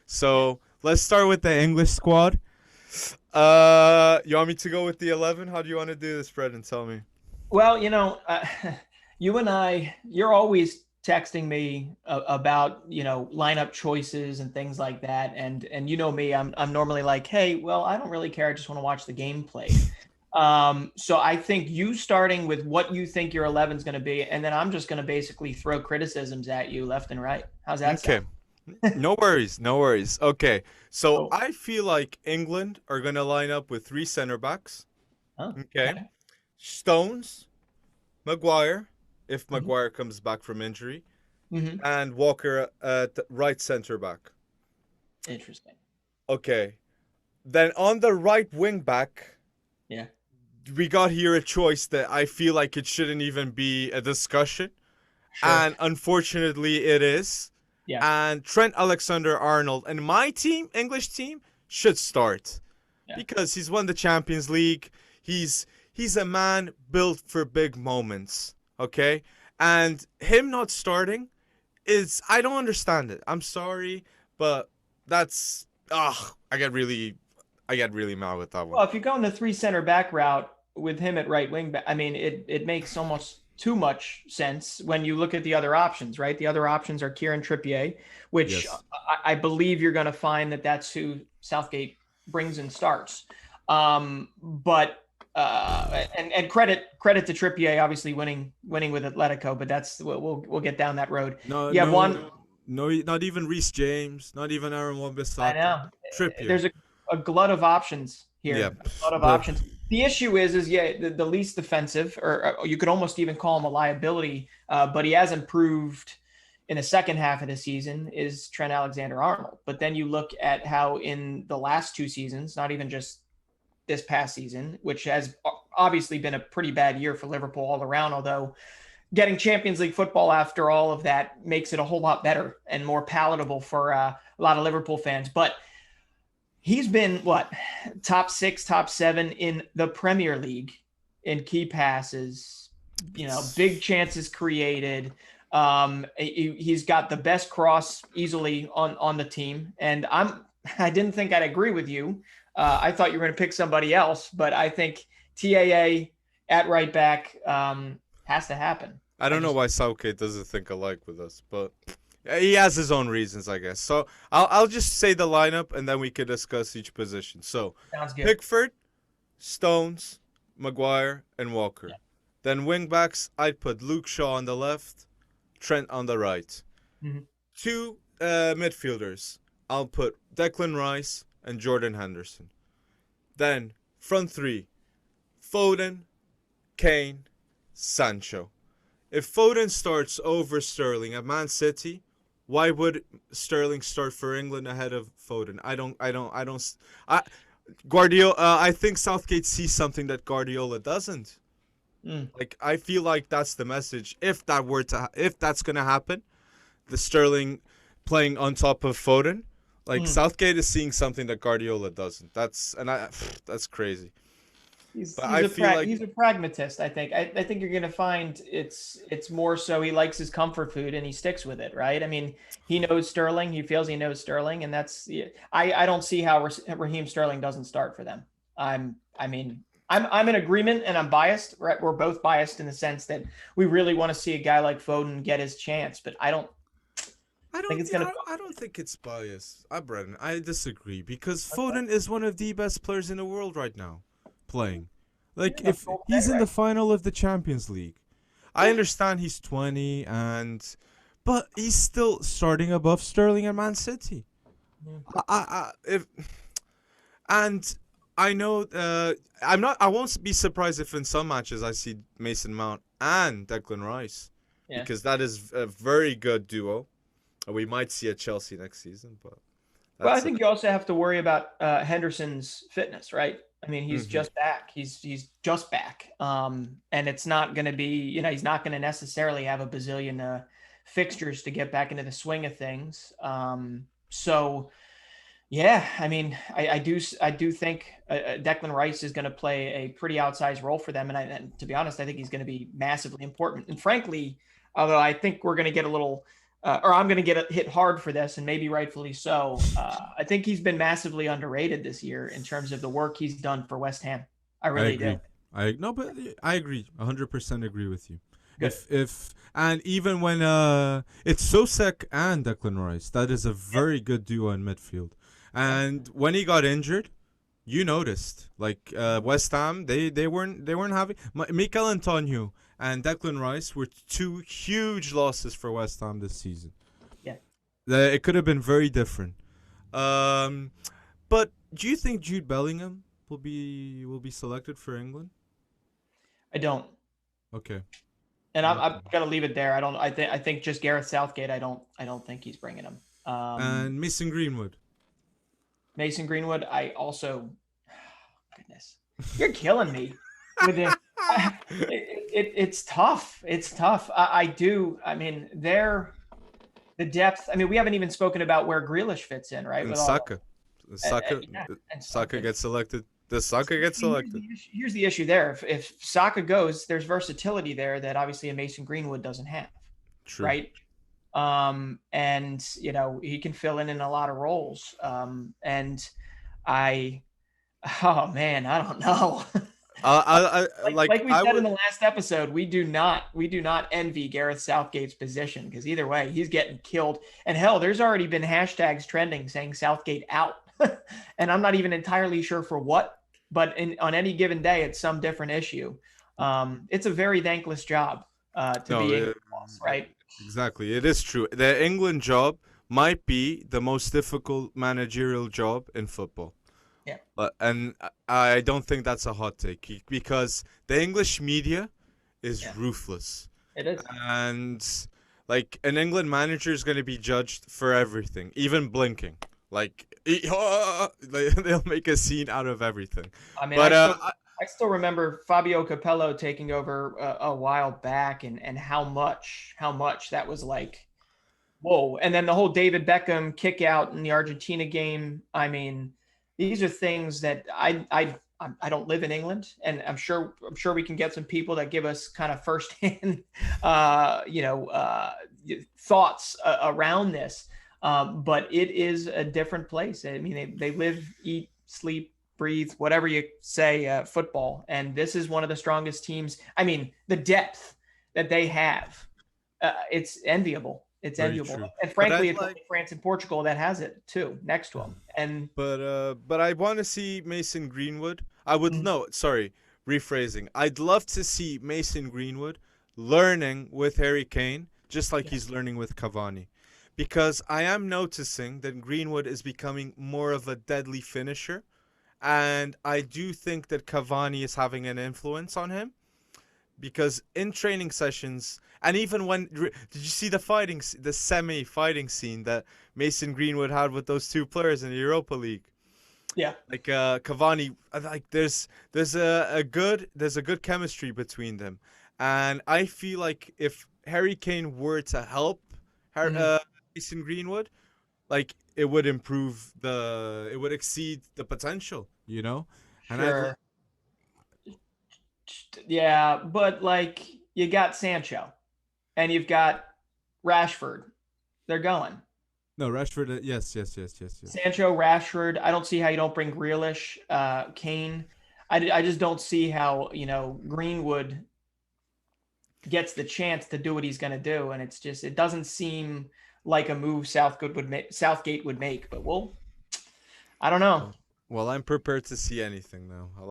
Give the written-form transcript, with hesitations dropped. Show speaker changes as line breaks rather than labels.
So let's start with the English squad. You want me to go with the 11? How do you want to do this, Fred? And tell me.
Well, you and you're always texting me about, lineup choices and things like that. And you know me, I'm normally like, hey, well, I don't really care. I just want to watch the game played. So I think you starting with what you think your 11 is going to be, and then I'm just going to basically throw criticisms at you left and right. How's that
Okay.
sound?
No worries. No worries. Okay. So
Oh,
I feel like England are going to line up with three center backs.
oh,
Okay.
okay.
Stones, Maguire, if
Hmm.
Maguire comes back from injury,
Hmm.
and Walker at right center back.
Interesting.
Okay. Then on the right wing back,
Yeah.
we got here a choice that I feel like it shouldn't even be a discussion.
Sure.
And unfortunately, it is.
Yeah.
And Trent Alexander Arnold and my team, English team, should start
Yeah.
because he's won the Champions League. He's a man built for big moments. Okay, and him not starting is I don't understand it. I'm sorry, but that's I get really mad with that one.
Well, if you're going the three center back route with him at right wing back, I mean, it makes almost too much sense when you look at the other options, right? The other options are Kieran Trippier, which
Yes.
I believe you're going to find that that's who Southgate brings and starts. But and credit to Trippier, obviously winning with Atletico, but that's we'll get down that road.
No,
You have one.
no, no, not even Reece James, not even Aaron
I
Wan-Bissaka.
know.
Trippier.
There's a glut of options
Yeah,
here. A lot of
but
options. The issue is yeah, the least defensive, or you could almost even call him a liability, but he has improved in the second half of the season is Trent Alexander-Arnold. But then you look at how in the last two seasons, not even just this past season, which has obviously been a pretty bad year for Liverpool all around, although getting Champions League football after all of that makes it a whole lot better and more palatable for a lot of Liverpool fans. But he's been what, top six, top seven in the Premier League in key passes, big chances created. He's got the best cross easily on the team, and I didn't think I'd agree with you. I thought you were going to pick somebody else, but I think TAA at right back has to happen.
I
I
don't know
just
why Southgate doesn't think alike with us, but he has his own reasons, I guess. So I'll just say the lineup and then we could discuss each position. So
sounds good.
Pickford, Stones, Maguire, and
Yeah.
Walker. Then wing backs, I'd put Luke Shaw on the left, Trent on the right.
Mm-hmm.
Two midfielders, I'll put Declan Rice and Jordan Henderson. Then front three, Foden, Kane, Sancho. If Foden starts over Sterling at Man City, why would Sterling start for England ahead of Foden? I Guardiola. I think Southgate sees something that Guardiola doesn't.
Mm,
Like I feel like that's the message. If that's gonna happen, the Sterling playing on top of Foden, like
mm.
Southgate is seeing something that Guardiola doesn't. That's crazy.
He's
But
he's
I
a
feel like
he's a pragmatist. I think. I think you're gonna find it's more so he likes his comfort food and he sticks with it, right? I mean, he knows Sterling. He feels he knows Sterling, and that's yeah, I don't see how Raheem Sterling doesn't start for them. I mean I'm in agreement and I'm biased. Right, we're both biased in the sense that we really want to see a guy like Foden get his chance, but I don't think it's gonna.
I don't think it's bias. Brennan, I disagree because
Okay.
Foden is one of the best players in the world right now, playing.
Yeah,
Like
that's
if
all day,
he's in the
right?
final of the Champions League, I
Yeah.
understand he's 20 but he's still starting above Sterling and Man City.
Yeah.
If and I know I won't be surprised if in some matches I see Mason Mount and Declan Rice
Yeah.
because that is a very good duo. We might see at Chelsea next season, but
Well, I
that's
think you also have to worry about Henderson's fitness, right? I mean, he's
hmm
just back. He's just back, and it's not going to be, he's not going to necessarily have a bazillion fixtures to get back into the swing of things. So yeah, I mean, I do think Declan Rice is going to play a pretty outsized role for them, and to be honest, I think he's going to be massively important. And frankly, although I think we're going to get a little or I'm going to get hit hard for this, and maybe rightfully so. I think he's been massively underrated this year in terms of the work he's done for West Ham. I
I
really do.
agree. I no, but I agree. 100% agree with you.
Good.
If and even when it's Sosek and Declan Rice, that is a very good duo in midfield. And when he got injured, you noticed like West Ham, they weren't having Mikel Antonio and Declan Rice were two huge losses for West Ham this season.
Yeah.
It could have been very different. Um, but do you think Jude Bellingham will be selected for England?
I don't.
Okay.
And I'm
Okay.
gonna leave it there. I don't. I think just Gareth Southgate. I don't think he's bringing him.
And Mason Greenwood.
Mason Greenwood. I also. Goodness, you're killing me with it. It's tough. It's tough. I do. I mean, the depth. I mean, we haven't even spoken about where Grealish fits in, right?
And
With
Saka.
all,
Saka.
yeah, and
Saka
Saka.
gets selected. Does Saka get selected?
Here's the issue there. If Saka goes, there's versatility there that obviously a Mason Greenwood doesn't have,
True.
right? And he can fill in a lot of roles. And I, oh man, I don't know. Like we said in the last episode, we do not envy Gareth Southgate's position, because either way, he's getting killed. And hell, there's already been hashtags trending saying Southgate out. And I'm not even entirely sure for what, but on any given day, it's some different issue. It's a very thankless job to be England boss, right?
Exactly. It is true. The England job might be the most difficult managerial job in football.
Yeah.
And I don't think that's a hot take, because the English media is ruthless.
It is.
And like an England manager is going to be judged for everything, even blinking. Like they'll make a scene out of everything.
I mean,
But
I still remember Fabio Capello taking over a while back, and how much that was like, whoa. And then the whole David Beckham kick out in the Argentina game. I mean, these are things that I don't live in England, and I'm sure we can get some people that give us kind of firsthand, thoughts around this. But it is a different place. I mean, they live, eat, sleep, breathe, whatever you say, football. And this is one of the strongest teams. I mean, the depth that they have, it's enviable. It's
Very
enviable.
true.
And frankly, it's
But
only France and Portugal that has it too, next to them. And
But I want to see Mason Greenwood. I would no, sorry, rephrasing. I'd love to see Mason Greenwood learning with Harry Kane, just like he's learning with Cavani. Because I am noticing that Greenwood is becoming more of a deadly finisher, and I do think that Cavani is having an influence on him. Because in training sessions, and even did you see the semi-fighting scene that Mason Greenwood had with those two players in the Europa League?
yeah,
Like Cavani, like there's a good chemistry between them, and I feel like if Harry Kane were to help Mason Greenwood, like it would exceed the potential, you know. And
sure. Yeah, but like you got Sancho and you've got Rashford. They're going.
No, Rashford. Yes.
Sancho, Rashford. I don't see how you don't bring Grealish, Kane. I just don't see how, Greenwood gets the chance to do what he's going to do. And it doesn't seem like a move Southgate would make, but I don't know.
Well, I'm prepared to see anything now.